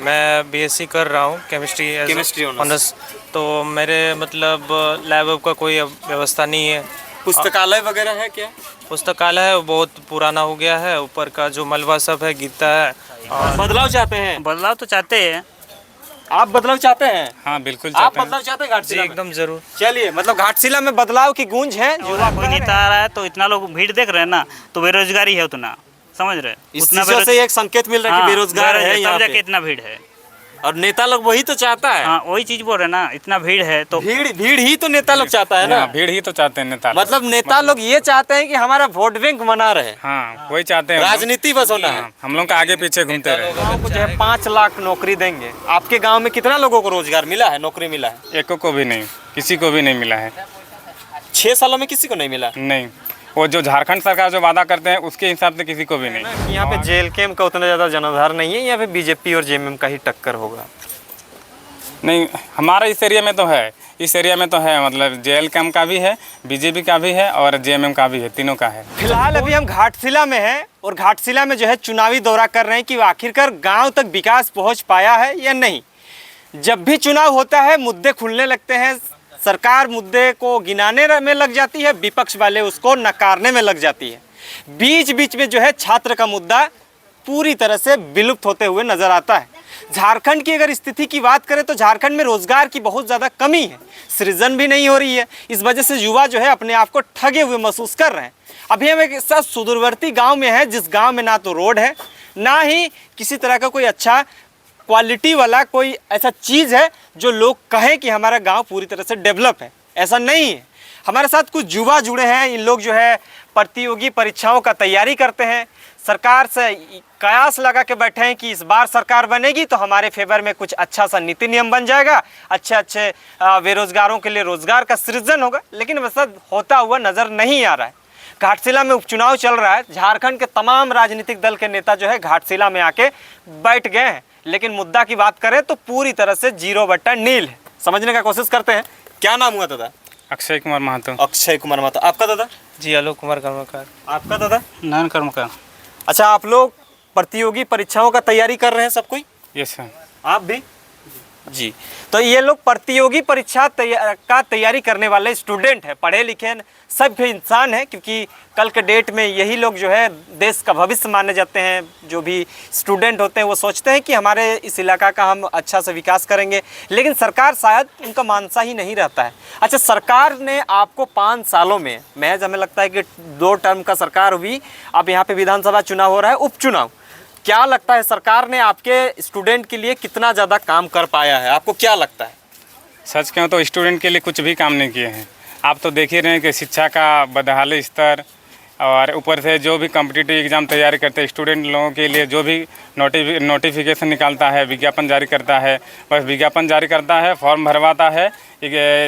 मैं बीएससी कर रहा हूँ केमिस्ट्री ऑनर्स। तो मेरे मतलब लैब का कोई व्यवस्था नहीं है। पुस्तकालय वगैरह है क्या? पुस्तकालय है वो बहुत पुराना हो गया है, ऊपर का जो मलबा सब है गिरता है। और बदलाव चाहते हैं? बदलाव तो चाहते हैं। आप बदलाव चाहते हैं? हाँ बिल्कुल आप चाहते हैं। बदलाव चाहते हैं घाटशिला में? एकदम जरूर। चलिए, मतलब घाटशिला में बदलाव की गूंज है। युवा कोई नेता आ रहा है तो इतना लोग भीड़ देख रहे हैं ना, तो बेरोजगारी है उतना, समझ रहे हैं? इस चीज़ों से एक संकेत मिल रहा है कि बेरोजगार है यहाँ पे। इतना भीड़ है और नेता लोग वही तो चाहता है। हाँ, वही चीज बोल रहे हैं ना, इतना भीड़ है तो भीड़ ही तो नेता लोग चाहता है ना। भीड़ ही तो चाहते हैं नेता। मतलब नेता लोग ये चाहते हैं कि हमारा वोट बैंक बना रहे। हाँ वही चाहते हैं। राजनीति बस होना है। हम लोग का आगे पीछे घूमते रहे। गाँव को जो है 5 लाख नौकरी देंगे। आपके गाँव में कितना लोगों को रोजगार मिला है, नौकरी मिला है? एको को भी नहीं, किसी को भी नहीं मिला है। 6 सालों में किसी को नहीं मिला? नहीं, वो जो झारखंड सरकार जो वादा करते हैं उसके हिसाब से किसी को भी नहीं। यहाँ पे जेएलके का उतना ज़्यादा जनाधार नहीं है, यहाँ पे बीजेपी और जेएमएम का ही टक्कर होगा। नहीं, हमारा इस एरिया में तो है, इस एरिया में तो है, मतलब जेएलके का भी है, बीजेपी का भी है और जेएमएम का भी है, तीनों का है। फिलहाल अभी हम घाटशिला में हैं और घाटशिला में जो है चुनावी दौरा कर रहे हैं कि आखिरकार गांव तक विकास पहुंच पाया है या नहीं। जब भी चुनाव होता है मुद्दे खुलने लगते हैं, सरकार मुद्दे को गिनाने में लग जाती है, विपक्ष वाले उसको नकारने में लग जाती है। बीच बीच में जो है छात्र का मुद्दा पूरी तरह से विलुप्त होते हुए नजर आता है। झारखंड की अगर स्थिति की बात करें तो झारखंड में रोजगार की बहुत ज़्यादा कमी है, सृजन भी नहीं हो रही है। इस वजह से युवा जो है अपने आप को ठगे हुए महसूस कर रहे हैं। अभी हम एक ऐसा सुदूरवर्ती गांव में है जिस गांव में ना तो रोड है, ना ही किसी तरह का कोई अच्छा क्वालिटी वाला कोई ऐसा चीज़ है जो लोग कहें कि हमारा गांव पूरी तरह से डेवलप है। ऐसा नहीं है। हमारे साथ कुछ युवा जुड़े हैं। इन लोग जो है प्रतियोगी परीक्षाओं का तैयारी करते हैं, सरकार से कयास लगा के बैठे हैं कि इस बार सरकार बनेगी तो हमारे फेवर में कुछ अच्छा सा नीति नियम बन जाएगा, अच्छे बेरोजगारों के लिए रोजगार का सृजन होगा। लेकिन वैसा होता हुआ नज़र नहीं आ रहा है। घाटशिला में उपचुनाव चल रहा है, झारखंड के तमाम राजनीतिक दल के नेता जो है घाटशिला में आके बैठ गए हैं, लेकिन मुद्दा की बात करें तो पूरी तरह से 0/नील है। समझने का कोशिश करते हैं। क्या नाम हुआ दादा? अक्षय कुमार महतो। अक्षय कुमार महतो। आपका दादा? जी आलोक कुमार कर्मकार। आपका दादा? नयन कर्मकार। अच्छा, आप लोग प्रतियोगी परीक्षाओं का तैयारी कर रहे हैं सब कोई? Yes sir. आप भी? जी। तो ये लोग प्रतियोगी परीक्षा का तैयारी करने वाले स्टूडेंट हैं, पढ़े लिखे सभ्य इंसान हैं, क्योंकि कल के डेट में यही लोग जो है देश का भविष्य माने जाते हैं। जो भी स्टूडेंट होते हैं वो सोचते हैं कि हमारे इस इलाका का हम अच्छा से विकास करेंगे, लेकिन सरकार शायद उनका मानसा ही नहीं रहता है। अच्छा, सरकार ने आपको 5 सालों में, महज हमें लगता है कि 2 टर्म का सरकार हुई, अब यहाँ पे विधानसभा चुनाव हो रहा है, उपचुनाव, क्या लगता है सरकार ने आपके स्टूडेंट के लिए कितना ज़्यादा काम कर पाया है? आपको क्या लगता है? सच कहूँ तो स्टूडेंट के लिए कुछ भी काम नहीं किए हैं। आप तो देख ही रहे हैं कि शिक्षा का बदहाली स्तर, और ऊपर से जो भी कॉम्पिटिटिव एग्ज़ाम तैयारी करते हैं स्टूडेंट लोगों के लिए, जो भी नोटिफिकेशन निकालता है, विज्ञापन जारी करता है, बस विज्ञापन जारी करता है, फॉर्म भरवाता है,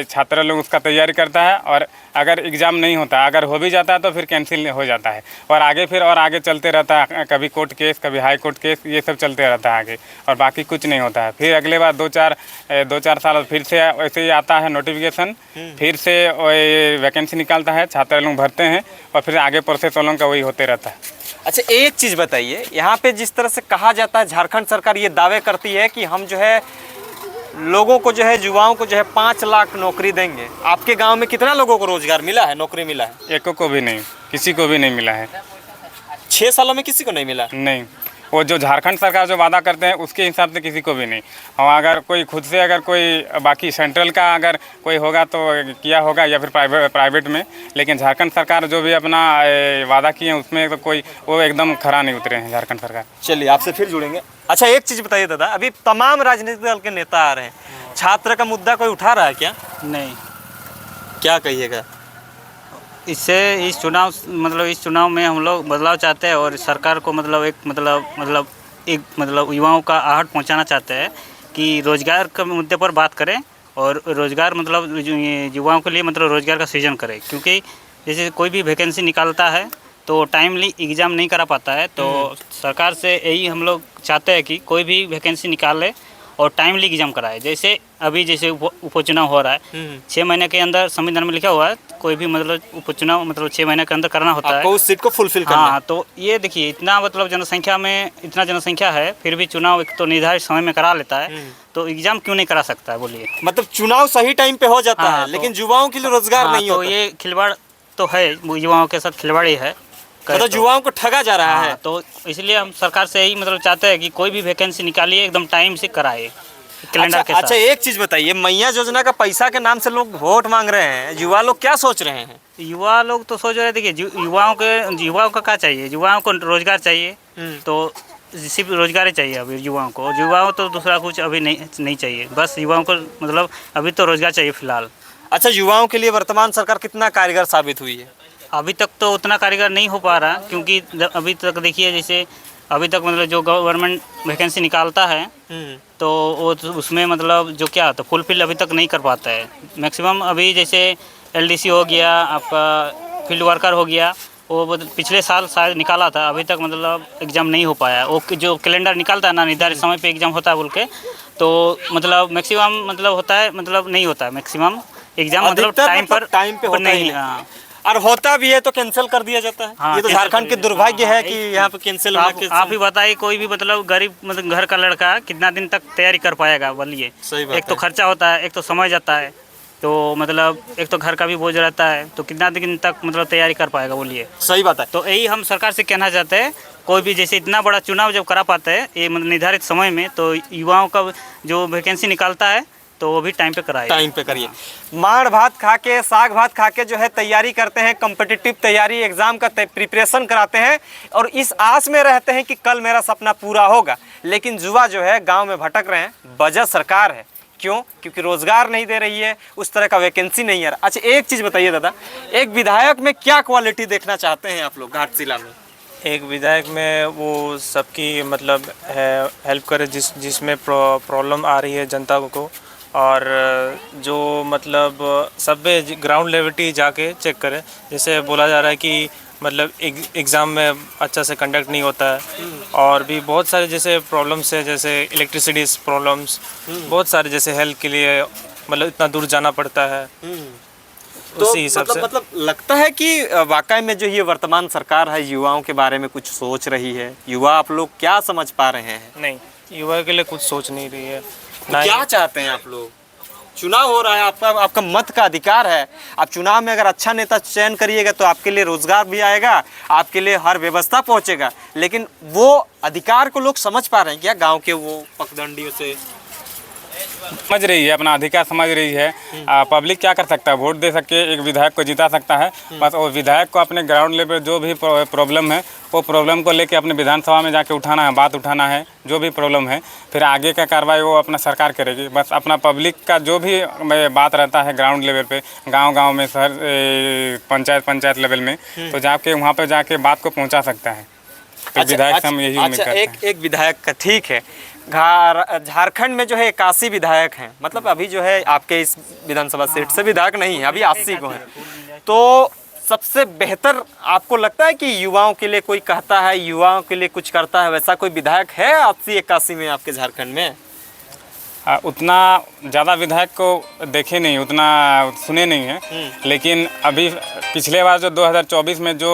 छात्र लोग उसका तैयारी करता है, और अगर एग्ज़ाम नहीं होता, अगर हो भी जाता है तो फिर कैंसिल हो जाता है, और आगे चलते रहता है। कभी कोर्ट केस, कभी हाई कोर्ट केस, ये सब चलते रहता है आगे, और बाकी कुछ नहीं होता है। फिर अगले बार 2-4 साल फिर से वैसे ही आता है नोटिफिकेशन, फिर से वैकेंसी निकालता है, छात्र लोग भरते हैं, और फिर आगे प्रोसेस वालों का वही होते रहता है। अच्छा, एक चीज़ बताइए, यहाँ पे जिस तरह से कहा जाता है, झारखंड सरकार ये दावे करती है कि हम जो है लोगों को जो है, युवाओं को जो है 5 लाख नौकरी देंगे। आपके गांव में कितना लोगों को रोजगार मिला है, नौकरी मिला है? एको को भी नहीं, किसी को भी नहीं मिला है। 6 सालों में किसी को नहीं मिला? नहीं, वो जो झारखंड सरकार जो वादा करते हैं उसके हिसाब से किसी को भी नहीं। और अगर कोई खुद से, अगर कोई बाकी सेंट्रल का अगर कोई होगा तो किया होगा, या फिर प्राइवेट में, लेकिन झारखंड सरकार जो भी अपना वादा किए हैं उसमें तो कोई वो एकदम खरा नहीं उतरे हैं झारखंड सरकार। चलिए, आपसे फिर जुड़ेंगे। अच्छा, एक चीज़ बताइए दादा, अभी तमाम राजनीतिक दल के नेता आ रहे हैं, छात्र का मुद्दा कोई उठा रहा है क्या? नहीं। क्या कहिएगा? इससे इस चुनाव में हम लोग बदलाव चाहते हैं, और सरकार को एक युवाओं का आहट पहुंचाना चाहते हैं कि रोजगार के मुद्दे पर बात करें, और रोजगार युवाओं के लिए रोजगार का सृजन करें। क्योंकि जैसे कोई भी वैकेंसी निकालता है तो टाइमली एग्ज़ाम नहीं करा पाता है, तो सरकार से यही हम लोग चाहते हैं कि कोई भी वैकेंसी निकाले और टाइमली एग्जाम कराए। जैसे अभी जैसे उपचुनाव हो रहा है, 6 महीने के अंदर संविधान में लिखा हुआ है कोई भी मतलब उपचुनाव मतलब 6 महीने के अंदर करना होता है। आपको उस सीट को फुलफिल करना है। हाँ, तो ये देखिए इतना मतलब जनसंख्या में इतना जनसंख्या है, फिर भी चुनाव एक तो निर्धारित समय में करा लेता है, तो एग्जाम क्यों नहीं करा सकता है बोलिए। मतलब चुनाव सही टाइम पे हो जाता हाँ, है, तो- लेकिन युवाओं के लिए रोजगार हाँ, नहीं तो होता। ये खिलवाड़ तो है, युवाओं के साथ खिलवाड़ ही है। मतलब युवाओं को ठगा जा रहा है। हाँ, तो इसलिए हम सरकार से यही मतलब चाहते हैं कि कोई भी वैकेंसी निकालिए एकदम टाइम से कराए, कैलेंडर के साथ। अच्छा, एक चीज बताइए, मैया योजना का पैसा के नाम से लोग वोट मांग रहे हैं, युवा लोग क्या सोच रहे हैं? युवा लोग तो सोच रहे थे कि युवाओं का क्या चाहिए, युवाओं को रोजगार चाहिए, तो सिर्फ रोजगार ही चाहिए अभी युवाओं तो दूसरा कुछ अभी नहीं चाहिए, बस युवाओं को मतलब अभी तो रोजगार चाहिए फिलहाल। अच्छा, युवाओं के लिए वर्तमान सरकार कितना कारगर साबित हुई है? अभी तक तो उतना कारगर नहीं हो पा रहा, क्योंकि अभी तक देखिए जैसे अभी तक मतलब जो गवर्नमेंट वैकेंसी निकालता है तो वो तो उसमें मतलब जो क्या तो फुलफिल अभी तक नहीं कर पाता है। मैक्सिमम अभी जैसे एलडीसी हो गया, आपका फील्ड वर्कर हो गया, वो पिछले साल शायद निकाला था, अभी तक मतलब एग्ज़ाम नहीं हो पाया। वो जो कैलेंडर निकालता है ना, निर्धारित समय पे एग्ज़ाम होता है बोल के, तो मतलब मैक्सिमम मतलब होता है मतलब नहीं होता है मैक्सिमम एग्ज़ाम, मतलब टाइम पे होता नहीं। ही हाँ, और होता भी है तो कैंसिल कर दिया जाता है। हाँ, ये तो कैंसिल झारखंड के कर दिया दुर्भाग्य जाता है कि यहाँ पे कैंसिल आप ही बताइए, कोई भी मतलब गरीब मतलब घर का लड़का कितना दिन तक तैयारी कर पाएगा बोलिए। सही बात एक तो है। खर्चा होता है, एक तो समय जाता है, तो मतलब एक तो घर का भी बोझ रहता है, तो कितना दिन तक मतलब तैयारी कर पाएगा बोलिए। सही बात है। तो यही हम सरकार से कहना चाहते हैं, कोई भी जैसे इतना बड़ा चुनाव जब करा पाते हैं ये मतलब निर्धारित समय में, तो युवाओं का जो वैकेंसी निकालता है तो वो भी टाइम पे कराए, टाइम पे करिए। माड़ भात खा के, साग भात खा के जो है तैयारी करते हैं, कम्पिटिटिव तैयारी, एग्जाम का प्रिपरेशन कराते हैं और इस आस में रहते हैं कि कल मेरा सपना पूरा होगा। लेकिन युवा जो है गांव में भटक रहे हैं, वजह सरकार है। क्यों? क्योंकि रोजगार नहीं दे रही है, उस तरह का वैकेंसी नहीं आ रहा। अच्छा, एक चीज़ बताइए दादा, एक विधायक में क्या क्वालिटी देखना चाहते हैं आप लोग घाटशिला में? एक विधायक में वो सबकी मतलब हेल्प करे, जिसमें प्रॉब्लम आ रही है जनता को, और जो मतलब सब ग्राउंड लेवल जाके चेक करे। जैसे बोला जा रहा है कि मतलब एग्ज़ाम में अच्छा से कंडक्ट नहीं होता है, और भी बहुत सारे जैसे प्रॉब्लम्स है, जैसे इलेक्ट्रिसिटी प्रॉब्लम्स, बहुत सारे जैसे हेल्थ के लिए मतलब इतना दूर जाना पड़ता है। तो उसी हिसाब से मतलब लगता है कि वाकई में जो ये वर्तमान सरकार है युवाओं के बारे में कुछ सोच रही है। युवा आप लोग क्या समझ पा रहे हैं? नहीं, युवा के लिए कुछ सोच नहीं रही है। तो क्या चाहते हैं आप लोग? चुनाव हो रहा है, आपका मत का अधिकार है। आप चुनाव में अगर अच्छा नेता चयन करिएगा तो आपके लिए रोजगार भी आएगा, आपके लिए हर व्यवस्था पहुंचेगा। लेकिन वो अधिकार को लोग समझ पा रहे हैं क्या? गांव के वो पगडंडियों से समझ रही है, अपना अधिकार समझ रही है। पब्लिक क्या कर सकता है? वोट दे सके, एक विधायक को जिता सकता है, बस वो विधायक को अपने ग्राउंड लेवल जो भी प्रॉब्लम है वो प्रॉब्लम को लेके अपने विधानसभा में जाके उठाना है, बात उठाना है, जो भी प्रॉब्लम है, फिर आगे का कार्रवाई वो अपना सरकार करेगी। बस अपना पब्लिक का जो भी बात रहता है ग्राउंड लेवल पे, गांव में, शहर, पंचायत लेवल में, तो जाके वहाँ पर जाके बात को पहुँचा सकता है। तो विधायक से हम यही उम्मीद करते हैं। एक विधायक का ठीक है। झारखंड में जो है 81 विधायक हैं, मतलब अभी जो है आपके इस विधानसभा सीट से विधायक नहीं है, अभी 80 को है। तो सबसे बेहतर आपको लगता है कि युवाओं के लिए कोई कहता है, युवाओं के लिए कुछ करता है, वैसा कोई विधायक है 80-81 में आपके झारखंड में? उतना ज़्यादा विधायक को देखे नहीं, उतना सुने नहीं है। लेकिन अभी पिछले बार जो 2024 में जो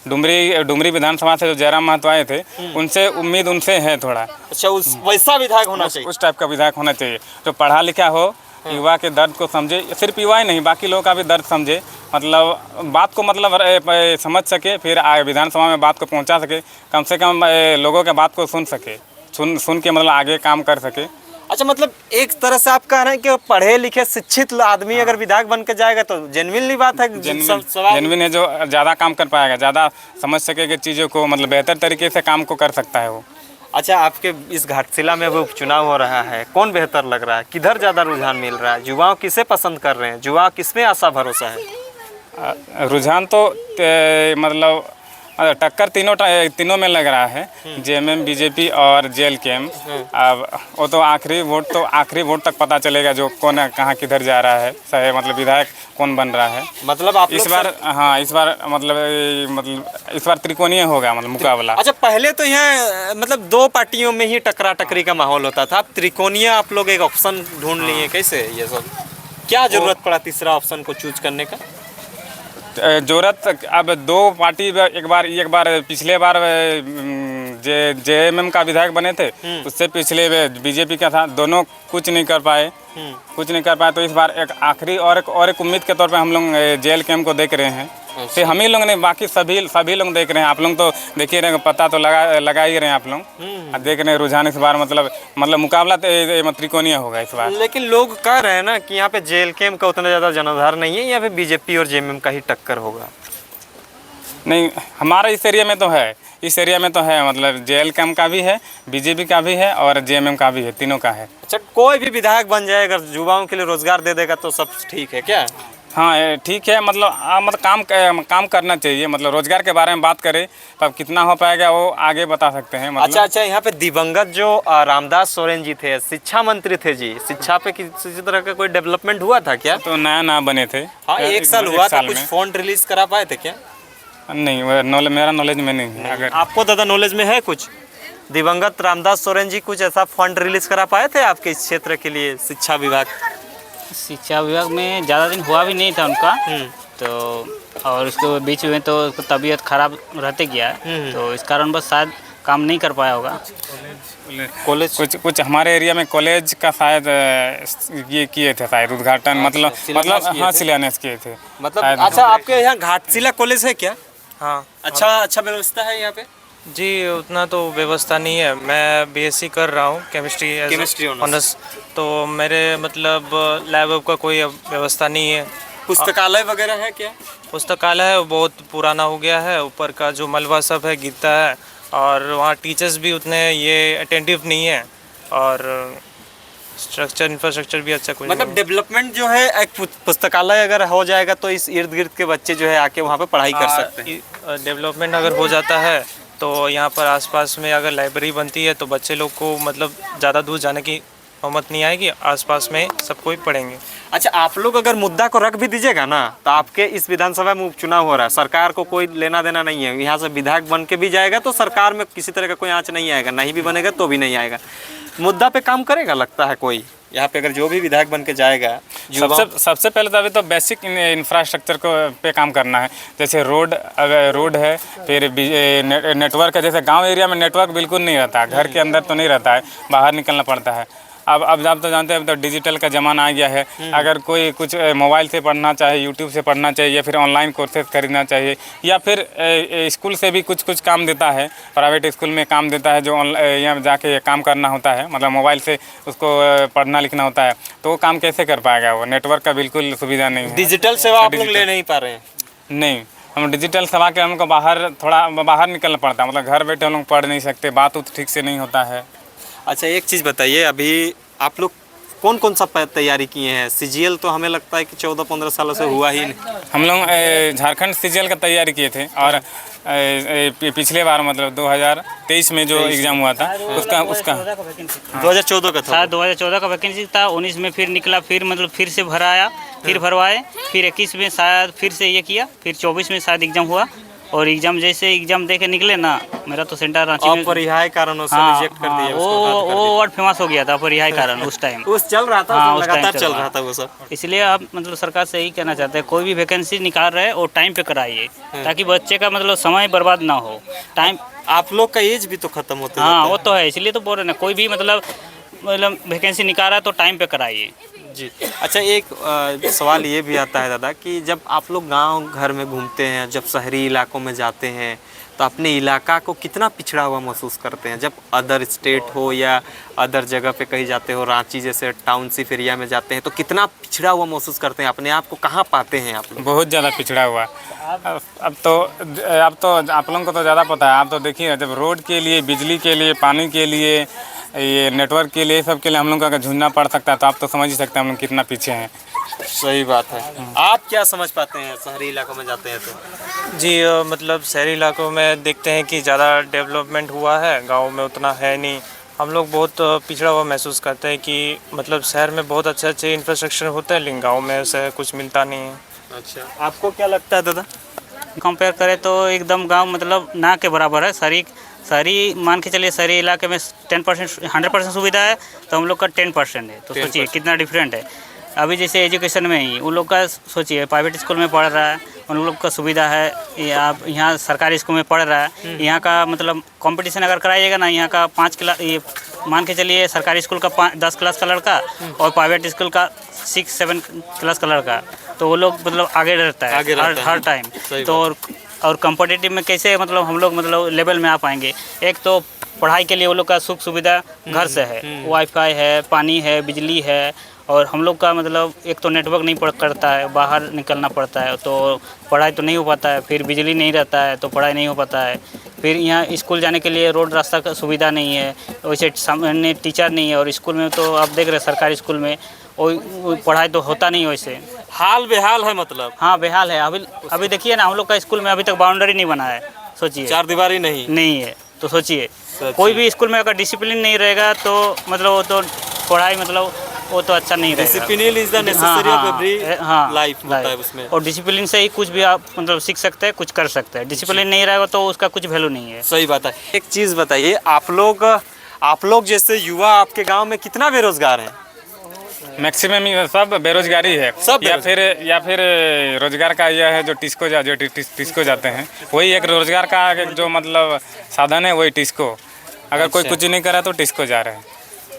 डुमरी विधानसभा से जो जयराम महतो आए थे, उनसे उम्मीद उनसे है थोड़ा। अच्छा, उस वैसा विधायक होना चाहिए, उस टाइप का विधायक होना चाहिए जो पढ़ा लिखा हो, युवा के दर्द को समझे, सिर्फ युवा ही नहीं बाकी लोगों का भी दर्द समझे, मतलब बात को मतलब समझ सके, फिर विधानसभा में बात को पहुंचा सके, कम से कम लोगों के बात को सुन सके, सुन के मतलब आगे काम कर सके। अच्छा, मतलब एक तरह से आप कह रहे हैं कि पढ़े लिखे शिक्षित आदमी अगर विधायक बन के जाएगा तो जेन्युइनली बात है, जेन्युइन है, जो ज़्यादा काम कर पाएगा, ज़्यादा समझ सकेगा चीज़ों को, मतलब बेहतर तरीके से काम को कर सकता है वो। अच्छा, आपके इस घाटशिला में वो उपचुनाव हो रहा है, कौन बेहतर लग रहा है? किधर ज़्यादा रुझान मिल रहा है? युवाओं किसे पसंद कर रहे हैं? युवा किसमें आशा भरोसा है? रुझान तो मतलब टक्कर तीनों में लग रहा है, जेएमएम, बीजेपी और जेएलकेएम। अब वो तो आखिरी वोट तक पता चलेगा जो कौन कहाँ किधर जा रहा है, सही मतलब विधायक कौन बन रहा है। मतलब आप इस बार मतलब इस बार त्रिकोणीय होगा मतलब मुकाबला। अच्छा, पहले तो यहाँ मतलब दो पार्टियों में ही टकरा टकरी का माहौल होता था, अब त्रिकोणीय आप लोग एक ऑप्शन ढूंढ लिए, कैसे ये सब? क्या जरूरत पड़ा तीसरा ऑप्शन को चूज करने का? जरूरत अब दो पार्टी एक बार पिछले बार जेएमएम का विधायक बने थे, उससे पिछले बीजेपी का था, दोनों कुछ नहीं कर पाए। तो इस बार एक आखिरी और एक उम्मीद के तौर पे हम लोग जेएलकेएम को देख रहे हैं। तो हम ही लोग नहीं, बाकी सभी लोग देख रहे हैं। आप लोग तो देखिए रहे, पता तो लगा ही रहे हैं आप लोग। देख रहे हैं रुझान इस बार मतलब मुकाबला तो त्रिकोणीय होगा इस बार। लेकिन लोग कह रहे हैं ना कि यहाँ पे जेएलकेएम का उतना ज़्यादा जनाधार नहीं है, यहाँ पे बीजेपी और जेएमएम का ही टक्कर होगा। नहीं, हमारा इस एरिया में तो है मतलब जेएलकेएम का भी है, बीजेपी का भी है और जेएमएम का भी है, तीनों का है। अच्छा, कोई भी विधायक बन जाए अगर युवाओं के लिए रोजगार दे देगा तो सब ठीक है क्या? हाँ ठीक है, मतलब काम करना चाहिए। मतलब रोजगार के बारे में बात करें तो अब कितना हो पाएगा वो आगे बता सकते हैं। मतलब अच्छा, यहाँ पे दिवंगत जो रामदास सोरेन जी थे, शिक्षा मंत्री थे जी, शिक्षा पे किसी तरह का कोई डेवलपमेंट हुआ था क्या? तो नया बने थे। हाँ, एक साल हुआ था, कुछ फंड रिलीज करा पाए थे क्या? नहीं, मेरा नॉलेज में नहीं है। अगर आपको दादा नॉलेज में है कुछ, दिवंगत रामदास सोरेन जी कुछ ऐसा फंड रिलीज करा पाए थे आपके इस क्षेत्र के लिए? शिक्षा विभाग में ज़्यादा दिन हुआ भी नहीं था उनका, तो और उसके बीच में तो तबीयत खराब रहते गया, तो इस कारण बस शायद काम नहीं कर पाया होगा। कॉलेज कुछ हमारे एरिया में कॉलेज का शायद ये किए थे शायद उद्घाटन, मतलब हाँ शिलान्यास किए थे मतलब। अच्छा, आपके यहाँ घाटशिला कॉलेज है क्या? हाँ, अच्छा व्यवस्था है यहाँ पे? जी उतना तो व्यवस्था नहीं है। मैं बीएससी कर रहा हूँ, केमिस्ट्री ऑनर्स, तो मेरे मतलब लैब का कोई व्यवस्था नहीं है। पुस्तकालय वगैरह है क्या? पुस्तकालय है, वो बहुत पुराना हो गया है, ऊपर का जो मलबा सब है गिरता है, और वहाँ टीचर्स भी उतने ये अटेंटिव नहीं है, और इंफ्रास्ट्रक्चर भी अच्छा कोई मतलब डेवलपमेंट जो है, एक पुस्तकालय अगर हो जाएगा तो इस इर्द गिर्द के बच्चे जो है आके वहाँ पे पढ़ाई कर सकते हैं। डेवलपमेंट अगर हो जाता है तो यहाँ पर आसपास में अगर लाइब्रेरी बनती है तो बच्चे लोग को मतलब ज़्यादा दूर जाने की नौबत नहीं आएगी, आसपास में सब कोई पढ़ेंगे। अच्छा, आप लोग अगर मुद्दा को रख भी दीजिएगा ना, तो आपके इस विधानसभा में उपचुनाव हो रहा है, सरकार को कोई लेना देना नहीं है। यहाँ से विधायक बन के भी जाएगा तो सरकार में किसी तरह का कोई आँच नहीं आएगा, नहीं भी बनेगा तो भी नहीं आएगा। मुद्दा पे काम करेगा लगता है कोई यहाँ पे, अगर जो भी विधायक बन के जाएगा? सबसे पहले तो अभी तो बेसिक इंफ्रास्ट्रक्चर को पे काम करना है। जैसे रोड है, फिर नेटवर्क है। जैसे गांव एरिया में नेटवर्क बिल्कुल नहीं रहता है, घर के अंदर तो नहीं रहता है, बाहर निकलना पड़ता है। अब आप तो जानते हैं, अब तो डिजिटल का ज़माना आ गया है। अगर कोई कुछ मोबाइल से पढ़ना चाहे, यूट्यूब से पढ़ना चाहिए, या फिर ऑनलाइन कोर्सेज खरीदना चाहिए, या फिर स्कूल से भी कुछ काम देता है, प्राइवेट स्कूल में काम देता है, जो यहाँ जाके काम करना होता है, मतलब मोबाइल से उसको पढ़ना लिखना होता है, तो वो काम कैसे कर पाएगा? वो नेटवर्क का बिल्कुल सुविधा नहीं है। डिजिटल सेवा आप लोग ले नहीं पा रहे हैं? नहीं, हम डिजिटल सेवा के हमको बाहर निकलना पड़ता है, मतलब घर बैठे हम लोग पढ़ नहीं सकते, बात ठीक से नहीं होता है। अच्छा, एक चीज़ बताइए, अभी आप लोग कौन सा तैयारी किए हैं? सीजीएल तो हमें लगता है कि 14-15 सालों से हुआ ही नहीं। हम लोग झारखंड सीजीएल का तैयारी किए थे, और पिछले बार मतलब 2023 में जो एग्ज़ाम हुआ था उसका 2014 का था। 2014 का वैकेंसी था, 19 में फिर निकला, फिर मतलब फिर से भराया, फिर भरवाए, फिर 21 में शायद फिर से ये किया, फिर 24 में शायद एग्ज़ाम हुआ, और एग्ज़ाम जैसे एग्ज़ाम दे के निकले ना, मेरा तो सेंटर रांची में अपरिहाय कारणों से रिजेक्ट कर दिया। वो वर्ड फेमस हो गया था, अपरिहाय कारण। उस टाइम चल रहा था, लगातार चल रहा था वो सब। इसलिए आप मतलब सरकार से यही कहना चाहते हैं, कोई भी वैकेंसी निकाल रहे और टाइम पे कराइए, ताकि बच्चे का मतलब समय बर्बाद ना हो। टाइम, आप लोग का एज भी तो खत्म होता है। हाँ, वो तो है, इसलिए तो बोल रहे हैं, कोई भी मतलब वैकेंसी निकाल रहा है तो टाइम पे कराइए जी। अच्छा, एक सवाल ये भी आता है दादा कि जब आप लोग गांव घर में घूमते हैं, जब शहरी इलाकों में जाते हैं, तो अपने इलाका को कितना पिछड़ा हुआ महसूस करते हैं? जब अदर स्टेट हो या अदर जगह पे कहीं जाते हो, रांची जैसे टाउनशिप एरिया में जाते हैं, तो कितना पिछड़ा हुआ महसूस करते हैं? अपने आप को कहाँ पाते हैं आप लोग? बहुत ज़्यादा पिछड़ा हुआ। अब तो आप लोगों को तो ज़्यादा पता है। आप तो देखिए, जब रोड के लिए, बिजली के लिए, पानी के लिए, ये नेटवर्क के लिए सब के लिए हम लोग का अगर झूलना पड़ सकता है तो आप तो समझ ही सकते हैं हम लोग कितना पीछे हैं। सही बात है। आप क्या समझ पाते हैं शहरी इलाकों में जाते हैं तो? जी मतलब शहरी इलाकों में देखते हैं कि ज़्यादा डेवलपमेंट हुआ है, गांव में उतना है नहीं। हम लोग बहुत पिछड़ा हुआ महसूस करते हैं कि मतलब शहर में बहुत अच्छे अच्छे इंफ्रास्ट्रक्चर होते हैं लेकिन गांव में ऐसा कुछ मिलता नहीं है। अच्छा, आपको क्या लगता है दादा? कंपेयर करें तो एकदम गांव मतलब ना के बराबर है। शहरी मान के चलिए शहरी इलाके में 10% 100% सुविधा है तो हम लोग का 10% है, तो सोचिए कितना डिफरेंट है। अभी जैसे एजुकेशन में ही उन लोग का सोचिए प्राइवेट स्कूल में पढ़ रहा है, उन लोग का सुविधा है, आप यहाँ सरकारी स्कूल में पढ़ रहा है। यहाँ का मतलब कंपटीशन अगर कराइएगा ना, यहाँ का 5 क्लास ये मान के चलिए सरकारी स्कूल का 10 क्लास का लड़का और प्राइवेट स्कूल का 6-7 क्लास का लड़का, तो वो लोग मतलब आगे रहता है हर टाइम। तो और कॉम्पिटिटिव में कैसे मतलब हम लोग मतलब लेवल में आ पाएंगे? एक तो पढ़ाई के लिए वो लोग का सुख सुविधा घर से है, वाईफाई है, पानी है, बिजली है। और हम लोग का मतलब एक तो नेटवर्क नहीं करता है, बाहर निकलना पड़ता है तो पढ़ाई तो नहीं हो पाता है, फिर बिजली नहीं रहता है तो पढ़ाई नहीं हो पाता है। फिर यहाँ स्कूल जाने के लिए रोड रास्ता का सुविधा नहीं है, वैसे सामने टीचर नहीं है। और स्कूल में तो आप देख रहे हैं सरकारी स्कूल में वो पढ़ाई तो होता नहीं वैसे, हाल बेहाल है मतलब। हाँ बेहाल है। अभी देखिए ना, हम लोग का स्कूल में अभी तक बाउंड्री नहीं बना है, सोचिए 4 दीवारी नहीं है। तो सोचिए कोई भी स्कूल में अगर डिसिप्लिन नहीं रहेगा तो मतलब वो तो पढ़ाई मतलब वो तो अच्छा नहीं रहेगा। Discipline is the necessary of every life होता है उसमें। और डिसिप्लिन से ही कुछ भी आप मतलब सीख सकते हैं, कुछ कर सकते हैं। डिसिप्लिन नहीं रहेगा तो उसका कुछ वैल्यू नहीं है। सही बात है। एक चीज़ बताइए, आप लोग जैसे युवा आपके गांव में कितना बेरोजगार है? मैक्सिमम सब बेरोजगारी है। सब या फिर रोजगार का यह है जो टिस्को जाते हैं, वही एक रोजगार का जो मतलब साधन है वही टिस्को। अगर कोई कुछ नहीं करा तो टिस्को जा रहे हैं।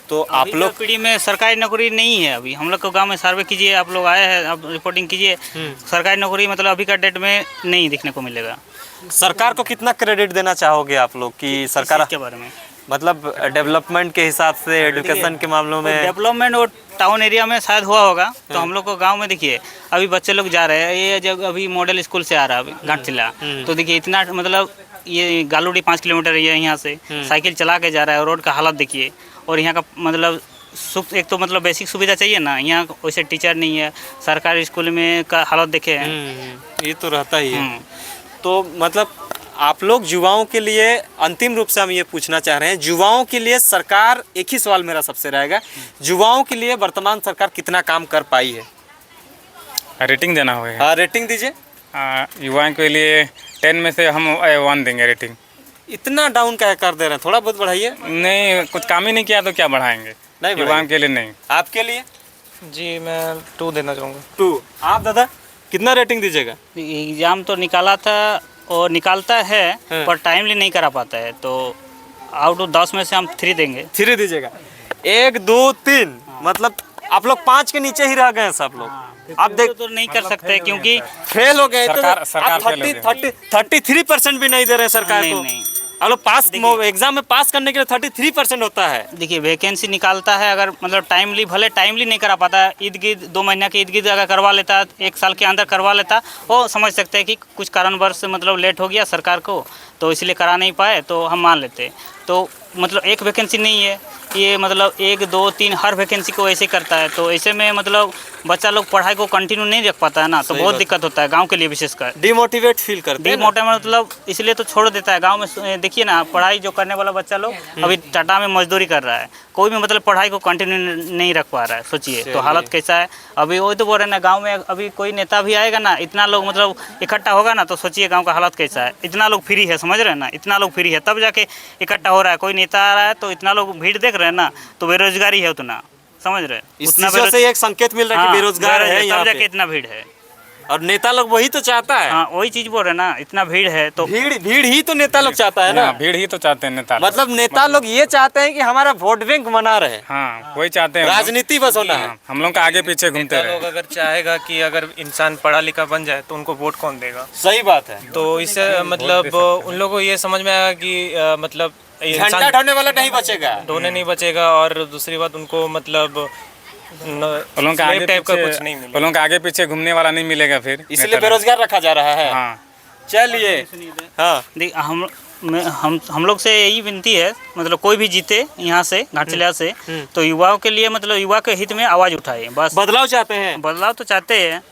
तो आप लोग पीढ़ी में सरकारी नौकरी नहीं है। अभी हम लोग को गांव में सर्वे कीजिए, आप लोग आए हैं, आप रिपोर्टिंग कीजिए, सरकारी नौकरी मतलब अभी का डेट में नहीं देखने को मिलेगा। सरकार को कितना क्रेडिट देना चाहोगे आप लोग कि सरकार के बारे में मतलब डेवलपमेंट के हिसाब से, एजुकेशन के मामलों में? डेवलपमेंट और टाउन एरिया में शायद हुआ होगा। तो हम लोग को गांव में देखिए अभी बच्चे लोग जा रहे हैं, ये जब अभी मॉडल स्कूल से आ रहा है घाटशिला, तो देखिए इतना मतलब ये गालूडी 5 किलोमीटर है यहाँ से, साइकिल चला के जा रहा है। रोड का हालत देखिए। और यहाँ का मतलब सुख, एक तो मतलब बेसिक सुविधा चाहिए ना, यहाँ वैसे टीचर नहीं है। सरकारी स्कूल में का हालत देखे हैं, ये तो रहता ही है। तो मतलब आप लोग युवाओं के लिए, अंतिम रूप से हम ये पूछना चाह रहे हैं, युवाओं के लिए सरकार, एक ही सवाल मेरा सबसे रहेगा, युवाओं के लिए वर्तमान सरकार कितना काम कर पाई है? रेटिंग देना होगा। हाँ, रेटिंग दीजिए। युवाओं के लिए 10 में से हम 1 देंगे रेटिंग। इतना डाउन क्या कर दे रहे हैं? थोड़ा बहुत बढ़ाइए। नहीं, कुछ काम ही नहीं किया तो क्या बढ़ाएंगे? नहीं, युवाओं के लिए नहीं। आपके लिए? जी मैं 2 देना चाहूँगा। 2। आप दादा कितना रेटिंग दीजिएगा? एग्जाम तो निकाला था और निकालता है पर टाइमली नहीं करा पाता है, तो आउट ऑफ 10 में से हम 3 देंगे। 3 दीजिएगा। 1 2 3 मतलब आप लोग 5 के नीचे ही रह गए हैं सब लोग। आप देख तो नहीं कर सकते क्योंकि फेल हो गए। सरकार आप फेल हो गई। 33% भी नहीं दे रहे हैं सरकार को। नहीं। आप लोग पास एग्जाम में पास करने के लिए 33% होता है। देखिए वैकेंसी निकालता है, अगर मतलब टाइमली, भले टाइमली नहीं करा पाता, ईद गिद 2 महीना की ईद गिद अगर करवा लेता, 1 साल के अंदर करवा लेता, वो समझ सकते हैं कि कुछ कारणवश मतलब लेट हो गया सरकार को तो इसलिए करा नहीं पाए, तो हम मान लेते। तो मतलब एक वैकेंसी नहीं है ये, मतलब 1 2 3 हर वैकेंसी को ऐसे करता है, तो ऐसे में मतलब बच्चा लोग पढ़ाई को कंटिन्यू नहीं रख पाता है ना, तो बहुत दिक्कत होता है गांव के लिए विशेषकर। डिमोटिवेट फील करते हैं। डिमोटिवेट मतलब इसलिए तो छोड़ देता है गांव में। देखिए ना, पढ़ाई जो करने वाला बच्चा लोग अभी टाटा में मजदूरी कर रहा है, कोई भी मतलब पढ़ाई को कंटिन्यू नहीं रख पा रहा है। सोचिए तो हालत कैसा है। अभी वही तो बोल रहे हैं ना, गाँव में अभी कोई नेता भी आएगा ना, इतना लोग मतलब इकट्ठा होगा ना, तो सोचिए गाँव का हालत कैसा है। इतना लोग फ्री है, समझ रहे हैं ना, इतना लोग फ्री है तब जाके इकट्ठा हो रहा है। कोई नेता आ रहा है तो इतना लोग भीड़ देख रहे हैं ना, तो बेरोजगारी है उतना, समझ रहे हैं। इस चीज़ों से एक संकेत मिल रहा है कि बेरोजगार है यहाँ तब जाके पे। इतना भीड़ है और नेता लोग वही तो चाहता है। हाँ, वही चीज बोल रहे हैं ना, इतना भीड़ है तो भीड़ ही तो नेता लोग चाहता है ना। भीड़ ही तो चाहते हैं नेता। मतलब नेता लोग ये चाहते हैं कि हमारा वोट बैंक बना रहे। हाँ, वही चाहते हैं। राजनीति बस होना है। हम लोग का आगे पीछे घूमते रहे। लोग अगर चाहेगा कि अगर इंसान पढ़ा लिखा बन जाए तो उनको वोट कौन देगा? सही बात है। तो इससे मतलब उन लोगों को ये समझ में आया कि मतलब झंडा ढोने वाला नहीं बचेगा, ढोने नहीं बचेगा। और दूसरी बात, उनको मतलब उन टाइप का कुछ नहीं मिलेगा। लोगों का आगे पीछे घूमने वाला नहीं मिलेगा फिर, इसलिए बेरोजगार रखा जा रहा है। हाँ। चलिए, हाँ, हम लोग से यही विनती है, मतलब कोई भी जीते यहाँ से घाटशिला से, तो युवाओं के लिए मतलब युवा के हित में आवाज़ उठाए। बस बदलाव चाहते हैं, बदलाव तो चाहते हैं।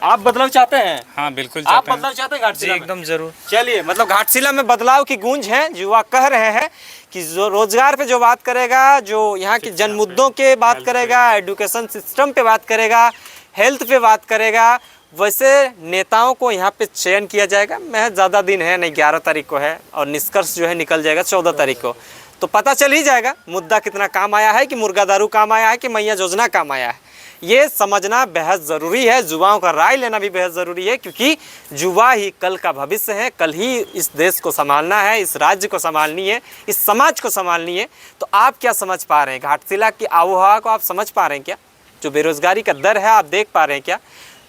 आप बदलाव चाहते हैं? हाँ बिल्कुल आप चाहते हैं। बदलाव चाहते हैं घाटशिला में? एकदम ज़रूर। चलिए, मतलब घाटशिला में बदलाव की गूंज है। युवा कह रहे हैं कि जो रोजगार पे जो बात करेगा, जो यहाँ के जन मुद्दों के बात करेगा, एजुकेशन सिस्टम पे बात करेगा, हेल्थ पे बात करेगा, वैसे नेताओं को यहाँ पे चयन किया जाएगा। महज ज़्यादा दिन है नहीं, 11 तारीख को है, और निष्कर्ष जो है निकल जाएगा 14 तारीख को। तो पता चल ही जाएगा मुद्दा कितना काम आया है, कि मुर्गा दारू काम आया है, कि मैया योजना काम आया है। ये समझना बेहद ज़रूरी है, युवाओं का राय लेना भी बेहद ज़रूरी है, क्योंकि युवा ही कल का भविष्य है। कल ही इस देश को संभालना है, इस राज्य को संभालनी है, इस समाज को संभालनी है। तो आप क्या समझ पा रहे हैं? घाटशिला की आबोहवा को आप समझ पा रहे हैं क्या? जो बेरोजगारी का दर है आप देख पा रहे हैं क्या?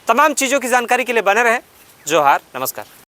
तमाम चीज़ों की जानकारी के लिए बने रहें। जोहार, नमस्कार।